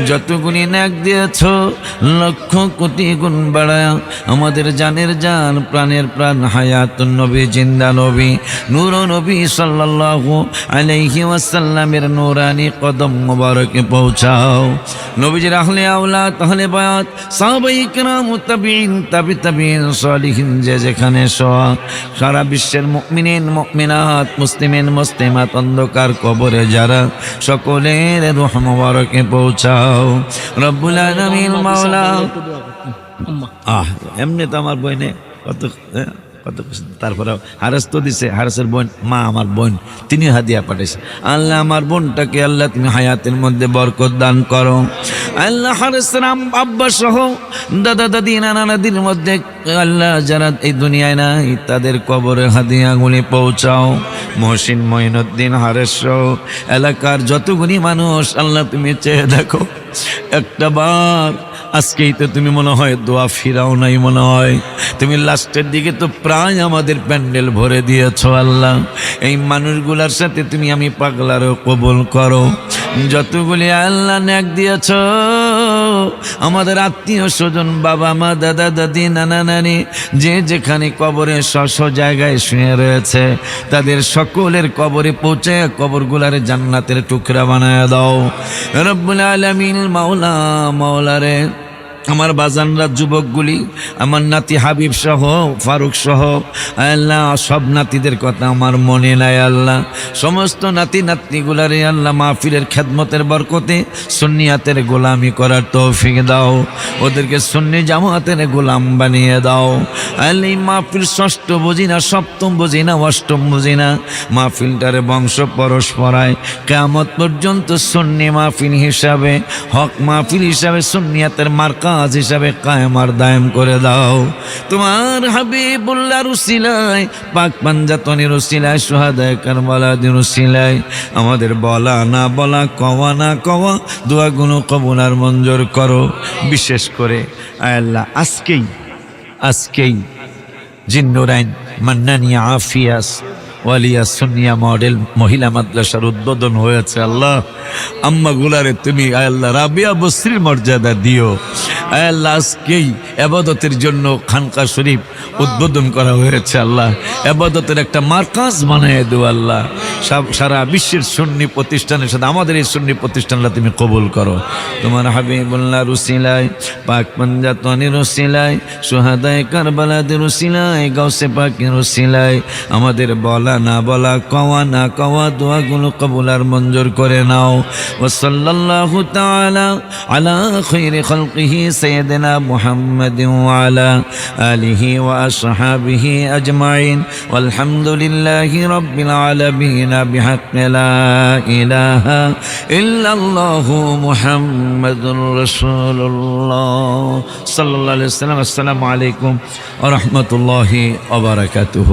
যতগুলি নেক দিয়েছ লক্ষ কোটি গুণ বাড়ায় আমাদের জানের জান প্রাণের প্রাণ হায়াতুন নবী জিন্দা নবী নূর নবী সাল্লাল্লাহু আলাইহি ওয়াসাল্লামের নূরানি কদম মোবারকে পৌঁছাও। নবীজির আহলে আওলাদ আহলে বায়াত সাহাবায়ে কেরাম তাবিঈন তাবিঈন সালিহিন যে যেখানে সারা বিশ্বের মুমিনিন মুমিনাত মুসলিমিন মুসলিমাত অন্ধকার কবরে যারা সকলের রূহ মোবারকে পৌঁছাও রব্বুল আলামিন মাওলা। এমনি তো আমার বইনে কত কত তারপরে হারেস তো দিছে, হারেসের বোন মা আমার বোন তিনি হাদিয়া পাঠাইছে। আল্লাহ আমার বোনটাকে আল্লাহ তুমি হায়াতের মধ্যে বরকত দান করো। আল্লাহ হারেসের আব্বা সহ দাদা দাদি নানা নাদির মধ্যে আল্লাহ যারা এই দুনিয়ায় নাই তাদের কবরে হাদিয়াগুলি পৌঁছাও। মহসিন মঈনুদ্দিন হারেস সহ এলাকার যতগুলি মানুষ আল্লাহ তুমি চেয়ে দেখো একটা বার। আজকেই তো তুমি মনে হয় দোয়া ফিরাও নাই, মনে হয় তুমি লাস্টের দিকে তো প্রায় আমাদের প্যান্ডেল ভরে দিয়েছ। আল্লাহ এই মানুষগুলার সাথে তুমি আমি পাগলারও কবুল করো। যতগুলি আল্লাহ নেক দিয়েছ আমাদের আত্মীয় স্বজন বাবা মা দাদা দাদি নানা নানি যে যেখানে কবরে স্ব জায়গায় শুয়ে রয়েছে তাদের সকলের কবরে পৌঁছে কবরগুলার জান্নাতের টুকরা বানায় দাও রব্বুল আলামিন। মাওলা মাওলারে আমার বাজানরা যুবকগুলি আমার নাতি হাবিব সহ ফারুক সহ আল্লাহ সব নাতিদের কথা আমার মনে নাই। আল্লাহ সমস্ত নাতি নাতনিগুলারে আল্লাহ মাহফিলের খেদমতের বরকতে সুন্নিয়াতের গোলামি করার তৌফিক দাও, ওদেরকে সুন্নি জামাতের গোলাম বানিয়ে দাও। আল্লাহ এই মাহফিল ষষ্ঠ বুঝি না, সপ্তম বুঝি না, অষ্টম বুঝি না, মাহফিলটারে বংশ পরস্পরায় কিয়ামত পর্যন্ত সুন্নি মাহফিল হিসাবে হক মাহফিল হিসাবে সুন্নিয়াতের মার্কা হিসাবে কায়েম আর দায়েম করে দাও। তোমার হাবিবুল্লাহর উসিলায় পাক পাঞ্জাতনের উসিলায় শুহাদায়ে কারবালার উসিলায় আমাদের বলা না বলা কওয়া না কওয়া দোয়াগুলো কবুল আর মঞ্জুর করো। বিশেষ করে আল্লাহ আজকেই জিন্নুরাইন মান্নানিয়া আফিয়াস ওয়ালিয়া সুন্নিয়া মডেল মহিলা মাদ্রাসার উদ্বোধন হয়েছে। আল্লাহ আম্মা গুলারে তুমি আল্লাহ রাবিয়া বসরির মর্যাদা দিও। আল্লাহ আজকেই এবাদতের জন্য খানকা শরীফ উদ্বোধন করা হয়েছে। আল্লাহ এবাদতের একটা মার্কাজ বানিয়ে দেও। আল্লাহ সারা বিশ্বের সুন্নি প্রতিষ্ঠানের সাথে আমাদের এই সুন্নি প্রতিষ্ঠানটা তুমি কবুল করো। তোমার হাবিবুল্লাহর উসিলায় পাক পাঞ্জাতনের উসিলায় শুহাদায়ে কারবালার উসিলায় গাউসে পাকের উসিলায় আমাদের বলা না বলা কওয়া না কওয়া দোয়াগুলো কবুল আর মঞ্জুর করে নাও। ওয়া সাল্লাল্লাহু তাআলা আলা খায়রি খালকিহি সাইয়্যিদিনা মুহাম্মাদিন ওয়া আলা আলিহি ওয়া আসহাবিহি আজমাইন ওয়ালহামদুলিল্লাহি রাব্বিল আলামিন বিহাক্কি লা ইলাহা ইল্লাল্লাহু মুহাম্মাদুর রাসূলুল্লাহ সাল্লাল্লাহু আলাইহি ওয়াসাল্লাম। আসসালামু আলাইকুম ওয়া রাহমাতুল্লাহি ওয়া বারাকাতুহু।